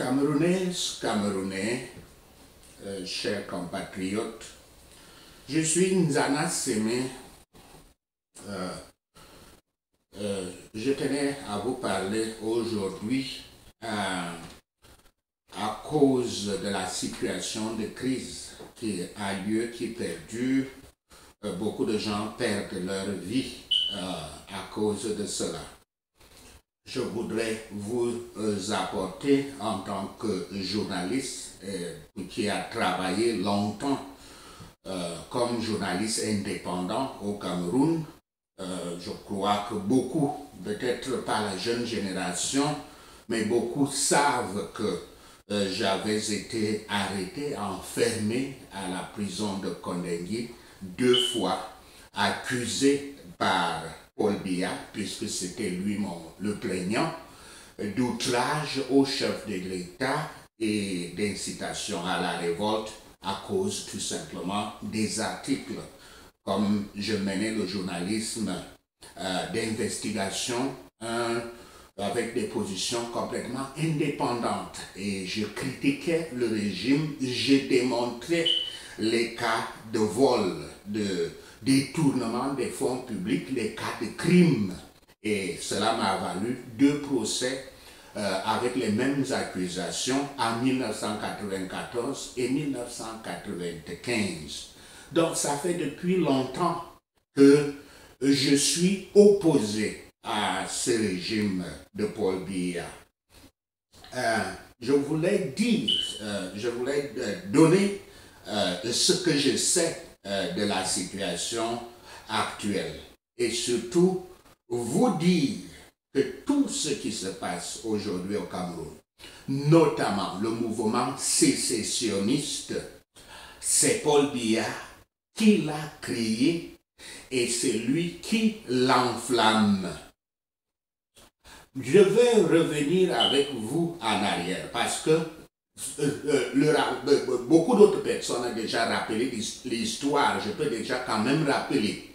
Camerounaises, Camerounais, chers compatriotes, je suis Nzana Sémé. Je tenais à vous parler aujourd'hui à cause de la situation de crise qui a lieu, qui perdure. Beaucoup de gens perdent leur vie à cause de cela. Je voudrais vous apporter en tant que journaliste qui a travaillé longtemps comme journaliste indépendant au Cameroun. Je crois que beaucoup, peut-être pas la jeune génération, mais beaucoup savent que j'avais été arrêté, enfermé à la prison de Kondengui 2 fois, accusé par Paul Biya, puisque c'était lui le plaignant, d'outrage au chef de l'État et d'incitation à la révolte à cause tout simplement des articles. Comme je menais le journalisme d'investigation avec des positions complètement indépendantes et je critiquais le régime, j'ai démontré les cas de vol, de détournement des fonds publics, les cas de crimes. Et cela m'a valu 2 procès avec les mêmes accusations en 1994 et 1995. Donc ça fait depuis longtemps que je suis opposé à ce régime de Paul Biya. Je voulais dire, je voulais donner ce que je sais de la situation actuelle et surtout vous dire que tout ce qui se passe aujourd'hui au Cameroun, notamment le mouvement sécessionniste, c'est Paul Biya qui l'a créé et c'est lui qui l'enflamme. Je vais revenir avec vous en arrière parce que beaucoup d'autres personnes ont déjà rappelé l'histoire. Je peux déjà quand même rappeler.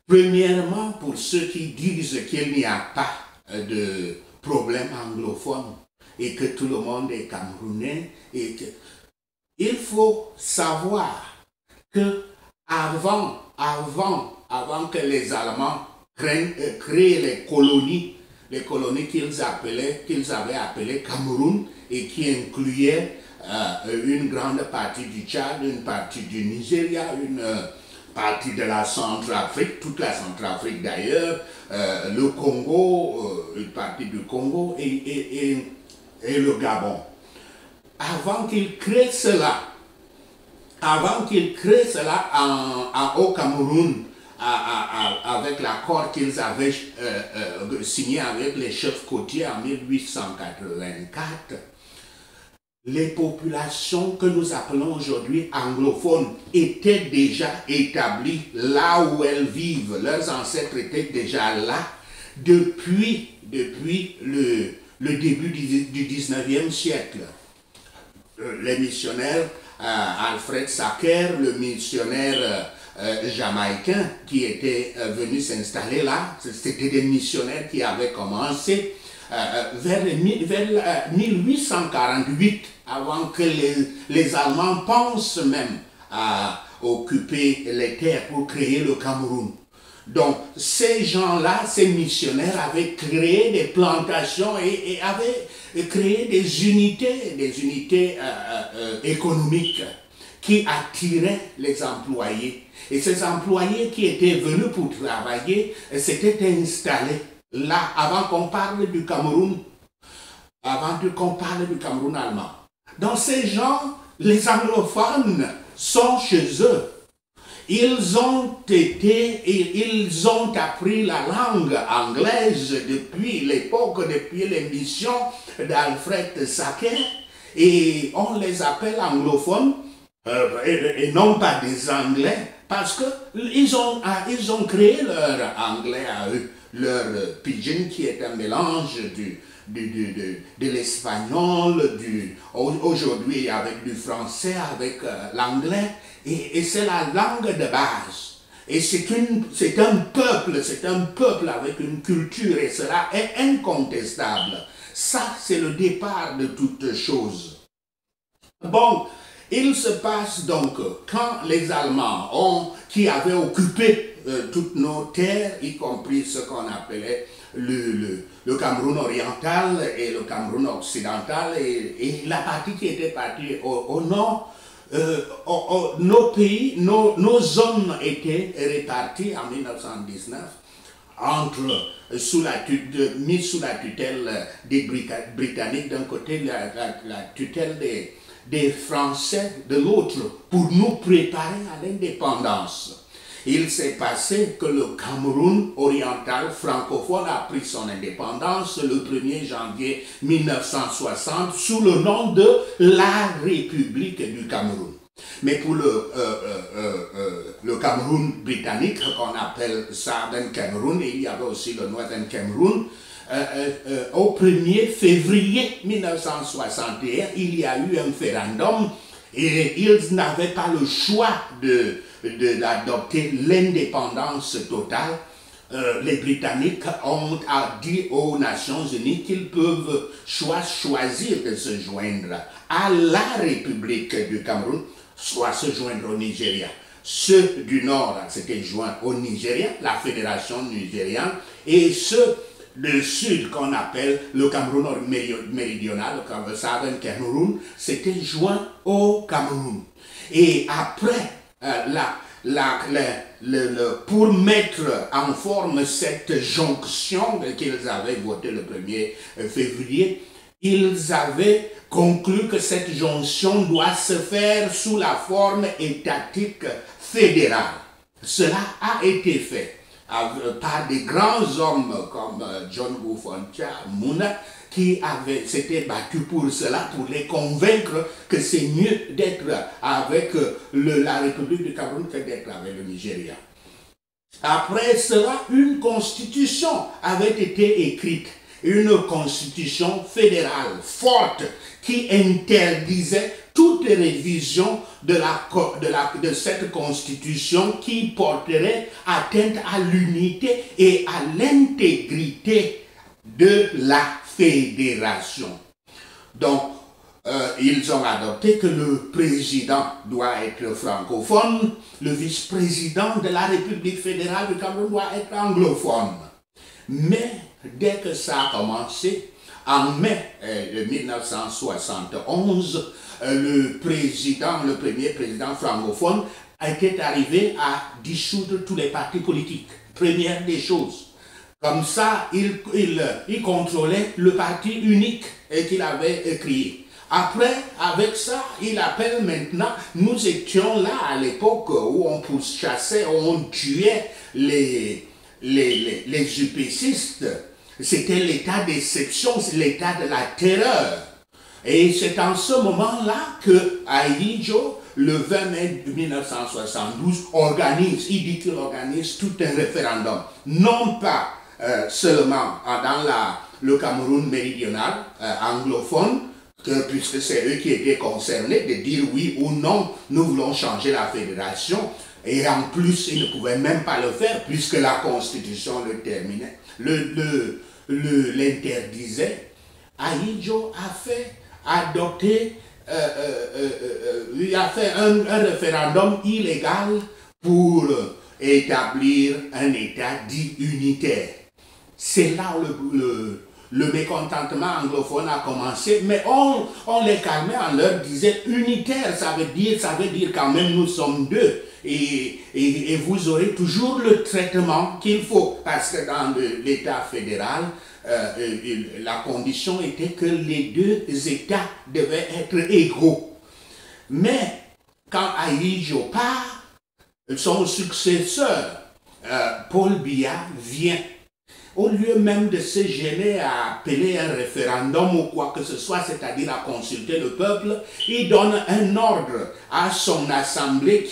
Premièrement, pour ceux qui disent qu'il n'y a pas de problème anglophone et que tout le monde est camerounais, il faut savoir que avant que les Allemands créent les colonies qu'ils avaient appelées Cameroun et qui incluaient une grande partie du Tchad, une partie du Nigeria, une partie de la Centrafrique, toute la Centrafrique d'ailleurs, le Congo, une partie du Congo et le Gabon. Avant qu'ils créent cela, au Cameroun, avec l'accord qu'ils avaient signé avec les chefs côtiers en 1884, les populations que nous appelons aujourd'hui anglophones étaient déjà établies là où elles vivent. Leurs ancêtres étaient déjà là depuis le début du 19e siècle. Les missionnaires, Alfred Sacker, le missionnaire jamaïcain qui était venu s'installer là, c'était des missionnaires qui avaient commencé vers 1848, avant que les Allemands pensent même à occuper les terres pour créer le Cameroun. Donc ces gens-là, ces missionnaires avaient créé des plantations et avaient créé des unités économiques qui attiraient les employés. Et ces employés qui étaient venus pour travailler s'étaient installés là, avant qu'on parle du Cameroun, allemand. Donc ces gens, les anglophones, sont chez eux. Ils ont appris la langue anglaise depuis l'époque, depuis les missions d'Alfred Sacker, et on les appelle anglophones, et non pas des Anglais, parce qu'ils ont créé leur anglais à eux, leur pidgin qui est un mélange de l'espagnol, aujourd'hui avec du français, avec l'anglais, et c'est la langue de base. Et c'est un peuple avec une culture, et cela est incontestable. Ça, c'est le départ de toute chose. Bon, il se passe donc, quand les Allemands qui avaient occupé toutes nos terres, y compris ce qu'on appelait le Cameroun oriental et le Cameroun occidental, et la partie qui était partie au nord, nos pays, nos zones étaient réparties en 1919 mis sous la tutelle des Britanniques d'un côté, la tutelle des Français de l'autre, pour nous préparer à l'indépendance. Il s'est passé que le Cameroun oriental francophone a pris son indépendance le 1er janvier 1960 sous le nom de la République du Cameroun. Mais pour le Cameroun britannique, qu'on appelle Southern Cameroun, et il y avait aussi le Northern Cameroun, au 1er février 1961, il y a eu un référendum et ils n'avaient pas le choix d'adopter l'indépendance totale. Les Britanniques ont dit aux Nations Unies qu'ils peuvent choisir de se joindre à la République du Cameroun, soit se joindre au Nigeria. Ceux du Nord s'étaient joints au Nigeria, la Fédération nigériane, et ceux du Sud, qu'on appelle le Cameroun méridional, le Southern Cameroun, s'étaient joints au Cameroun. Et après, pour mettre en forme cette jonction qu'ils avaient votée le 1er février, ils avaient conclu que cette jonction doit se faire sous la forme étatique fédérale. Cela a été fait par des grands hommes comme John Gufontia, Mouna, qui s'étaient battus pour cela, pour les convaincre que c'est mieux d'être avec la République du Cameroun que d'être avec le Nigeria. Après cela, une constitution avait été écrite, une constitution fédérale forte qui interdisait toute révision de cette constitution qui porterait atteinte à l'unité et à l'intégrité de la fédération. Donc, ils ont adopté que le président doit être francophone, le vice-président de la République fédérale du Cameroun doit être anglophone. Mais dès que ça a commencé, en mai 1971, le premier président francophone était arrivé à dissoudre tous les partis politiques. Première des choses. Comme ça, il contrôlait le parti unique qu'il avait créé. Après, avec ça, il appelle maintenant, nous étions là à l'époque où on pourchassait, où on tuait les UPCistes. C'était l'état d'exception, l'état de la terreur. Et c'est en ce moment-là que Ahidjo, le 20 mai 1972, il dit qu'il organise tout un référendum. Non pas seulement dans le Cameroun méridional, anglophone, puisque c'est eux qui étaient concernés, de dire oui ou non, nous voulons changer la fédération. Et en plus, ils ne pouvaient même pas le faire, puisque la Constitution le terminait, l'interdisait. Ahidjo a fait adopter, il a fait un référendum illégal pour établir un État dit unitaire. C'est là le mécontentement anglophone a commencé, mais on les calmait, on leur disait unitaire, ça veut dire quand même nous sommes deux. Et vous aurez toujours le traitement qu'il faut, parce que dans l'État fédéral, la condition était que les deux États devaient être égaux. Mais quand Ahidjo part, son successeur, Paul Biya, vient. Au lieu même de se gêner à appeler un référendum ou quoi que ce soit, c'est-à-dire à consulter le peuple, il donne un ordre à son assemblée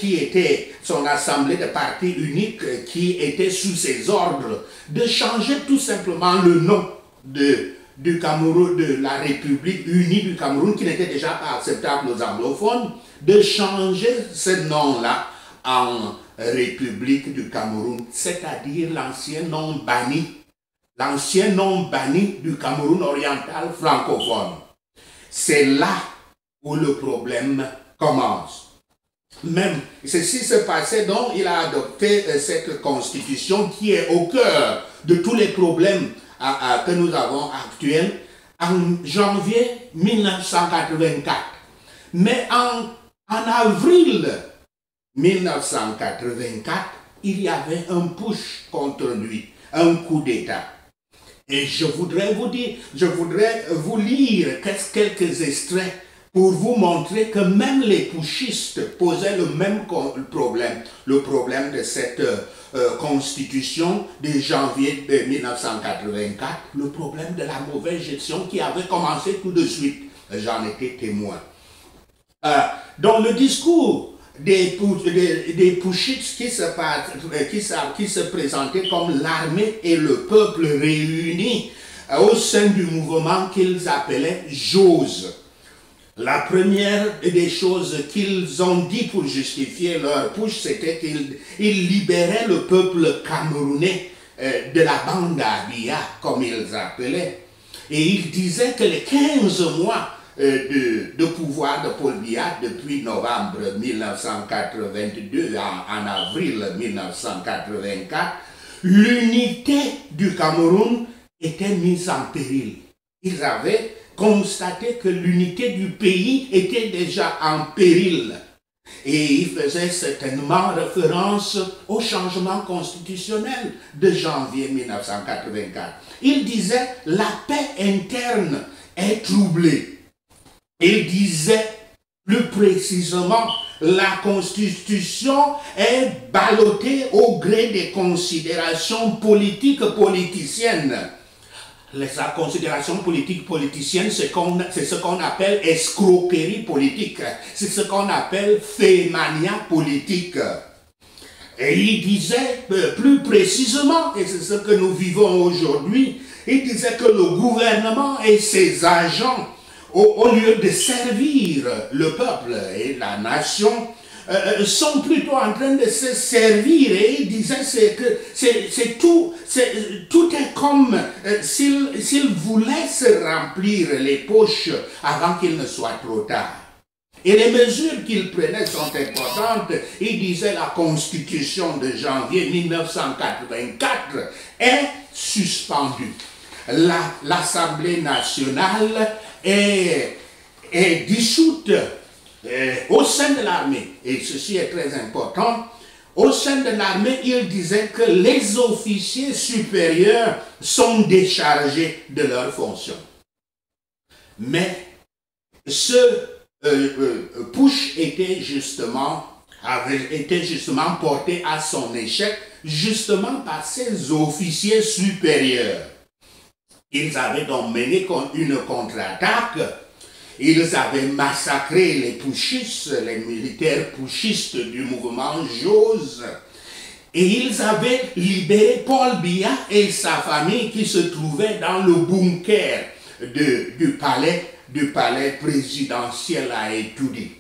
son assemblée de partis uniques qui était sous ses ordres, de changer tout simplement le nom du Cameroun, de la République unie du Cameroun, qui n'était déjà pas acceptable aux anglophones, de changer ce nom-là en République du Cameroun, c'est-à-dire l'ancien nom banni. l'ancien nom banni du Cameroun oriental francophone. C'est là où le problème commence. Même ceci se passait, donc il a adopté cette constitution qui est au cœur de tous les problèmes que nous avons actuels en janvier 1984. Mais en avril 1984, il y avait un push contre lui, un coup d'État. Et je voudrais vous lire quelques extraits pour vous montrer que même les putschistes posaient le même problème, le problème de cette constitution de janvier 1984, le problème de la mauvaise gestion qui avait commencé tout de suite. J'en étais témoin. Dans le discours des putschistes qui se présentaient comme l'armée et le peuple réunis au sein du mouvement qu'ils appelaient JOSE. La première des choses qu'ils ont dit pour justifier leur push, c'était qu'ils libéraient le peuple camerounais de la bande à Biya, comme ils appelaient. Et ils disaient que les 15 mois de pouvoir de Paul Biya depuis novembre 1982 en avril 1984, l'unité du Cameroun était mise en péril. Ils avaient constaté que l'unité du pays était déjà en péril. Et il faisait certainement référence au changement constitutionnel de janvier 1984. Il disait « la paix interne est troublée ». Il disait plus précisément « la Constitution est ballottée au gré des considérations politiques politiciennes ». Les considérations politiques politiciennes, c'est ce qu'on appelle escroquerie politique, c'est ce qu'on appelle fémania politique. Et il disait plus précisément, et c'est ce que nous vivons aujourd'hui, il disait que le gouvernement et ses agents, au lieu de servir le peuple et la nation, sont plutôt en train de se servir. Et il disait que tout est comme s'il voulait se remplir les poches avant qu'il ne soit trop tard. Et les mesures qu'il prenait sont importantes. Il disait la constitution de janvier 1984 est suspendue. L'Assemblée nationale est dissoute. Au sein de l'armée, et ceci est très important, au sein de l'armée, il disait que les officiers supérieurs sont déchargés de leurs fonctions. Mais ce push était justement porté à son échec, justement par ces officiers supérieurs. Ils avaient donc mené une contre-attaque. Ils avaient massacré les putschistes, les militaires putschistes du mouvement JOSE. Et ils avaient libéré Paul Biya et sa famille qui se trouvaient dans le bunker du palais présidentiel à Etoudi.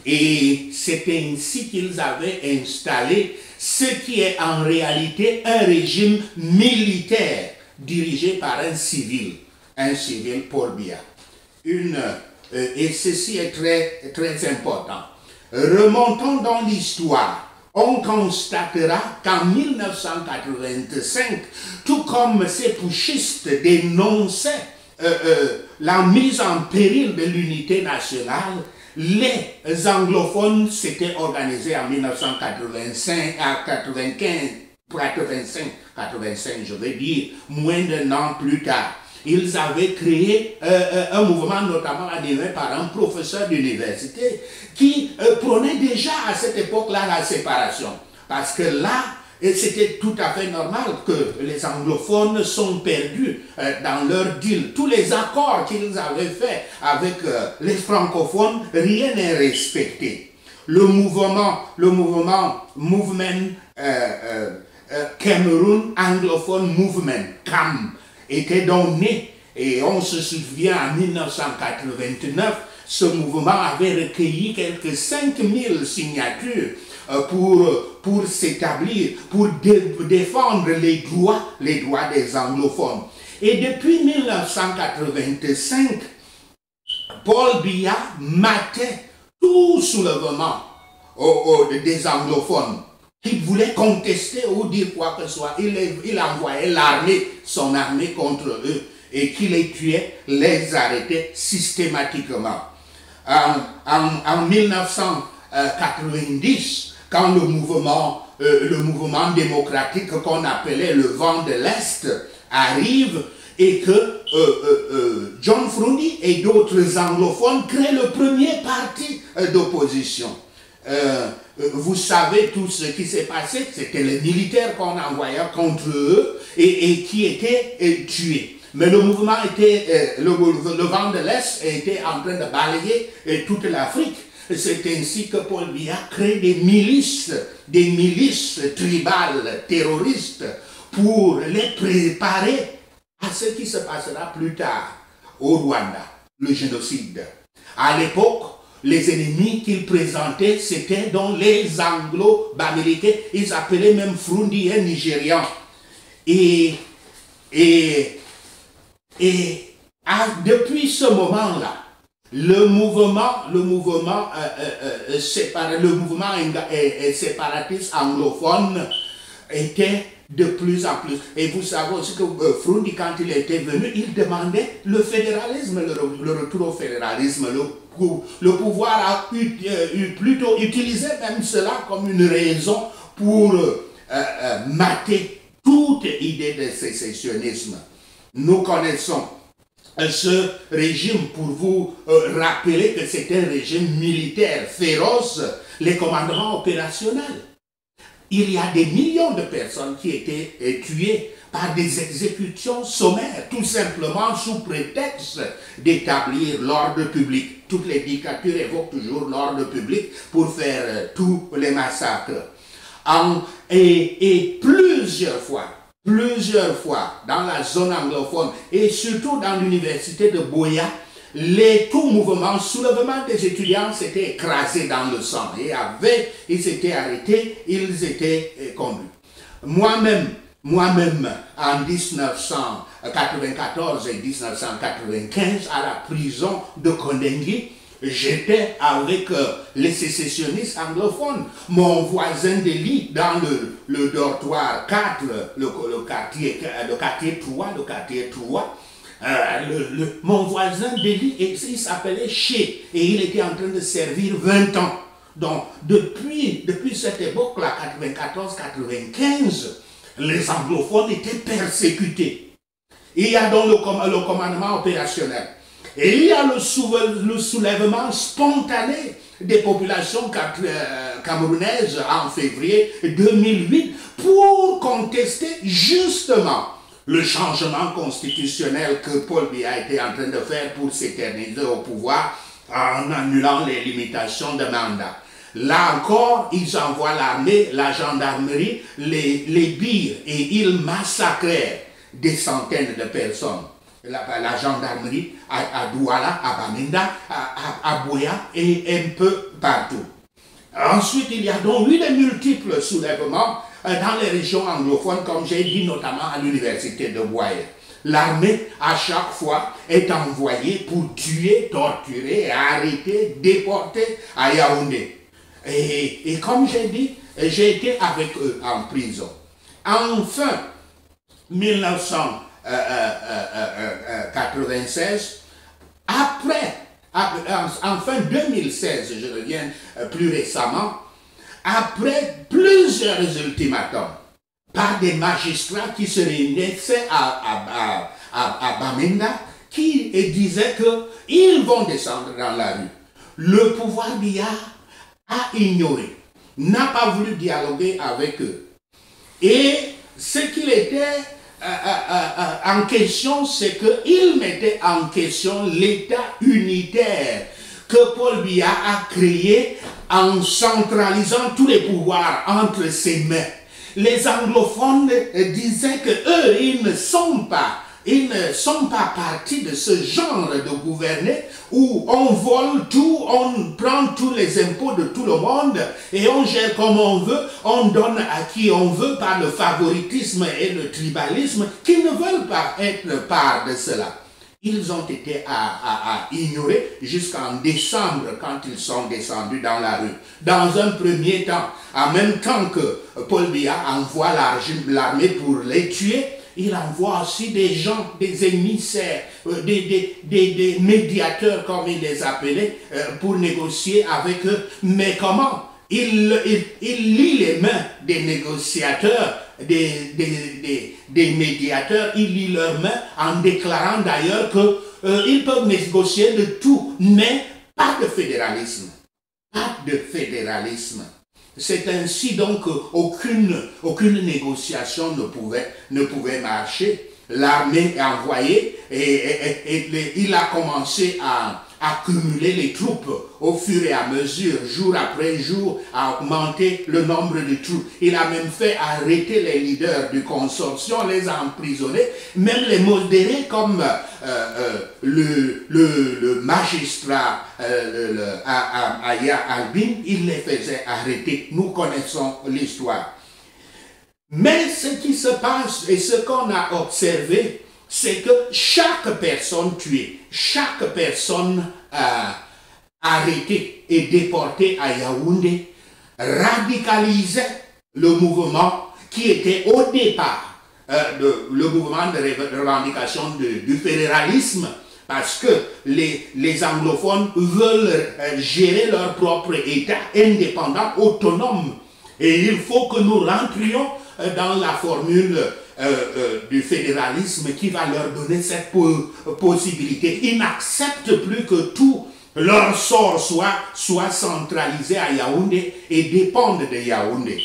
Et c'était ainsi qu'ils avaient installé ce qui est en réalité un régime militaire dirigé par un civil Paul Biya. Et ceci est très, très important. Remontons dans l'histoire. On constatera qu'en 1985, tout comme ces putschistes dénonçaient la mise en péril de l'unité nationale, les anglophones s'étaient organisés en 1985, je veux dire, moins d'un an plus tard. Ils avaient créé un mouvement notamment animé par un professeur d'université qui prônait déjà à cette époque-là la séparation. Parce que là, c'était tout à fait normal que les anglophones sont perdus dans leur deal. Tous les accords qu'ils avaient faits avec les francophones, rien n'est respecté. Le mouvement Cameroon Anglophone Movement, CAM, était donc né, et on se souvient en 1989, ce mouvement avait recueilli quelques 5000 signatures pour s'établir, pour défendre les droits des anglophones. Et depuis 1985, Paul Biya matait tout soulèvement des anglophones qui voulaient contester ou dire quoi que ce soit. Il envoyait son armée contre eux et qui les tuait, les arrêtait systématiquement. En 1990, quand le mouvement démocratique qu'on appelait le vent de l'Est arrive et que John Frundi et d'autres anglophones créent le premier parti d'opposition. Vous savez tout ce qui s'est passé, c'était les militaires qu'on envoyait contre eux et qui étaient tués. Mais le mouvement était, le vent de l'Est était en train de balayer toute l'Afrique. C'est ainsi que Paul Biya crée des milices tribales, terroristes, pour les préparer à ce qui se passera plus tard au Rwanda, le génocide. À l'époque, les ennemis qu'il présentait, c'était dans les Anglo-Bamileke, ils appelaient même Frundiens nigérians. Et depuis ce moment-là, le mouvement séparatiste anglophone était de plus en plus. Et vous savez aussi que Frundi, quand il était venu, il demandait le fédéralisme, le retour au fédéralisme. Le pouvoir a plutôt utilisé même cela comme une raison pour mater toute idée de sécessionnisme. Nous connaissons ce régime pour vous rappeler que c'est un régime militaire féroce, les commandements opérationnels. Il y a des millions de personnes qui étaient tuées par des exécutions sommaires, tout simplement sous prétexte d'établir l'ordre public. Toutes les dictatures évoquent toujours l'ordre public pour faire tous les massacres. Et plusieurs fois, dans la zone anglophone et surtout dans l'université de Buea, tout soulèvement des étudiants s'était écrasé dans le sang. Et ils étaient arrêtés, ils étaient conduits. Moi-même, en 1994 et 1995, à la prison de Kondengi, j'étais avec les sécessionnistes anglophones. Mon voisin de lit dans le dortoir 4, le quartier 3, mon voisin de lit, il s'appelait Che, et il était en train de servir 20 ans. Donc, depuis cette époque-là, 94-95, les anglophones étaient persécutés. Il y a donc le commandement opérationnel. Et il y a le soulèvement spontané des populations camerounaises en février 2008 pour contester justement le changement constitutionnel que Paul Biya était en train de faire pour s'éterniser au pouvoir en annulant les limitations de mandat. Là encore, ils envoient l'armée, la gendarmerie, les bires et ils massacrèrent des centaines de personnes. La gendarmerie à Douala, à Bamenda, à Buea et un peu partout. Ensuite, il y a donc eu de multiples soulèvements dans les régions anglophones, comme j'ai dit, notamment à l'université de Buea. L'armée, à chaque fois, est envoyée pour tuer, torturer, arrêter, déporter à Yaoundé. Et comme j'ai dit, j'ai été avec eux en prison. Enfin, 1996, en fin 2016, je reviens plus récemment, après plusieurs ultimatums par des magistrats qui se réunissaient à Bamenda, qui disaient qu'ils vont descendre dans la rue. Le pouvoir Biya a ignoré, n'a pas voulu dialoguer avec eux. Et ce qu'il était en question, c'est qu'il mettait en question l'État unitaire que Paul Biya a créé en centralisant tous les pouvoirs entre ses mains. Les anglophones disaient qu'eux, ils ne sont pas ils ne sont pas partis de ce genre de gouverner où on vole tout, on prend tous les impôts de tout le monde et on gère comme on veut, on donne à qui on veut par le favoritisme et le tribalisme, qui ne veulent pas être part de cela. Ils ont été à ignorer jusqu'en décembre quand ils sont descendus dans la rue. Dans un premier temps, en même temps que Paul Biya envoie l'armée pour les tuer, il envoie aussi des gens, des émissaires, des médiateurs comme il les appelait, pour négocier avec eux. Mais comment? Il lie les mains des négociateurs, des médiateurs, il lie leurs mains en déclarant d'ailleurs qu'ils peuvent négocier de tout, mais pas de fédéralisme. Pas de fédéralisme. C'est ainsi donc qu'aucune négociation ne pouvait marcher. L'armée est envoyée et il a commencé à accumuler les troupes au fur et à mesure, jour après jour, à augmenter le nombre de troupes. Il a même fait arrêter les leaders du consortium, les a emprisonnés, même les modérés comme le magistrat Aya Albin, il les faisait arrêter. Nous connaissons l'histoire. Mais ce qui se passe et ce qu'on a observé, c'est que chaque personne tuée, chaque personne arrêtée et déportée à Yaoundé radicalisait le mouvement qui était au départ le mouvement de revendication du fédéralisme, parce que les anglophones veulent gérer leur propre État indépendant, autonome. Et il faut que nous rentrions dans la formule du fédéralisme qui va leur donner cette possibilité. Ils n'acceptent plus que tout leur sort soit centralisé à Yaoundé et dépendent de Yaoundé.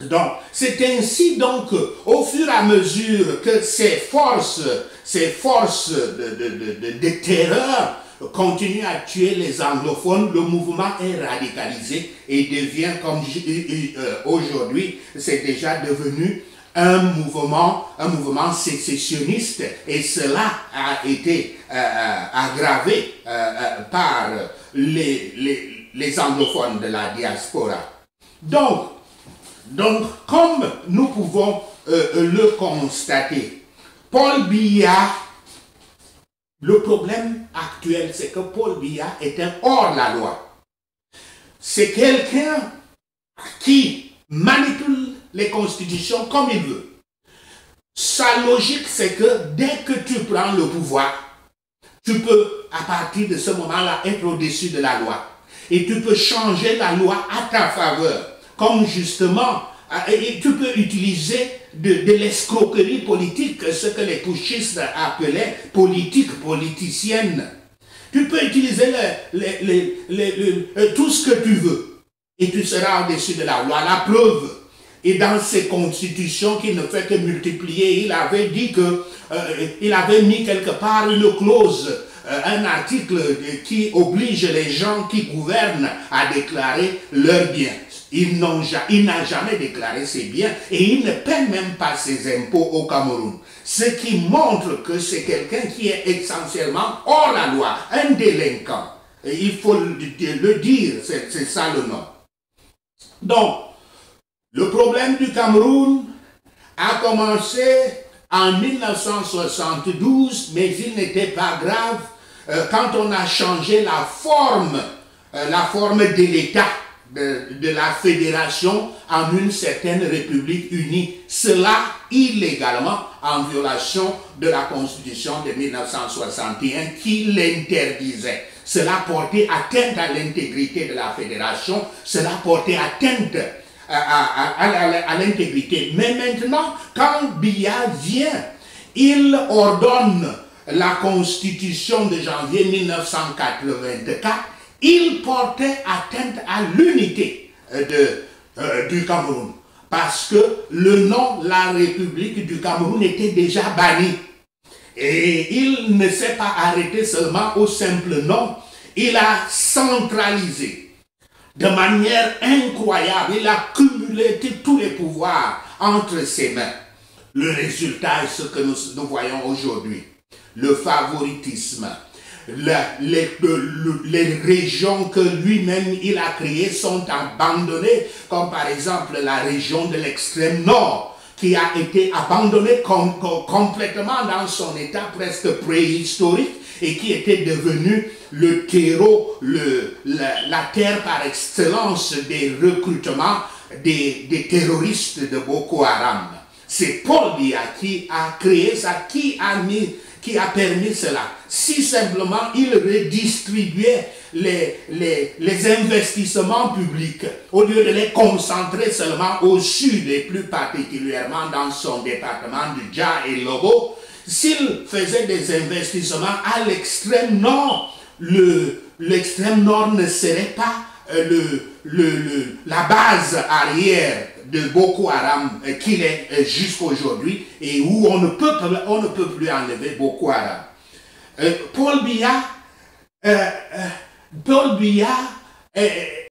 Donc, c'est ainsi donc, au fur et à mesure que ces forces de terreur continuent à tuer les anglophones, le mouvement est radicalisé et devient, comme aujourd'hui, c'est déjà devenu un mouvement sécessionniste, et cela a été aggravé par les anglophones de la diaspora. Donc, comme nous pouvons le constater, Paul Biya, le problème actuel, c'est que Paul Biya est un hors-la-loi. C'est quelqu'un qui manipule les constitutions comme il veut. Sa logique, c'est que dès que tu prends le pouvoir, tu peux, à partir de ce moment-là, être au-dessus de la loi. Et tu peux changer la loi à ta faveur. Comme justement, et tu peux utiliser de l'escroquerie politique, ce que les putschistes appelaient politique politicienne. Tu peux utiliser tout ce que tu veux et tu seras au-dessus de la loi. La preuve, et dans ses constitutions qui ne fait que multiplier, il avait dit que il avait mis quelque part une clause, un article qui oblige les gens qui gouvernent à déclarer leurs biens. Il n'a jamais déclaré ses biens et il ne paie même pas ses impôts au Cameroun. Ce qui montre que c'est quelqu'un qui est essentiellement hors la loi, un délinquant. Et il faut le dire, c'est ça le nom. Donc, le problème du Cameroun a commencé en 1972, mais il n'était pas grave quand on a changé la forme de l'État, de la fédération en une certaine république unie. Cela illégalement en violation de la Constitution de 1961 qui l'interdisait. Cela portait atteinte à l'intégrité de la fédération, cela portait atteinte à l'intégrité. Mais maintenant, quand Biya vient, il ordonne la Constitution de janvier 1984, il portait atteinte à l'unité du Cameroun. Parce que le nom, la République du Cameroun, était déjà banni. Et il ne s'est pas arrêté seulement au simple nom, il a centralisé de manière incroyable, il a cumulé tous les pouvoirs entre ses mains. Le résultat est ce que nous voyons aujourd'hui. Le favoritisme, les régions que lui-même il a créées sont abandonnées, comme par exemple la région de l'extrême nord, qui a été abandonnée complètement dans son état presque préhistorique et qui était devenu le terreau, la terre par excellence des recrutements des terroristes de Boko Haram. C'est Paul Biya qui a créé ça, qui a permis cela. Si simplement il redistribuait les investissements publics, au lieu de les concentrer seulement au sud et plus particulièrement dans son département de Dja et Lobo, s'il faisait des investissements à l'extrême nord, l'extrême nord ne serait pas la base arrière de Boko Haram qu'il est jusqu'aujourd'hui et où on ne peut plus enlever Boko Haram. Paul Biya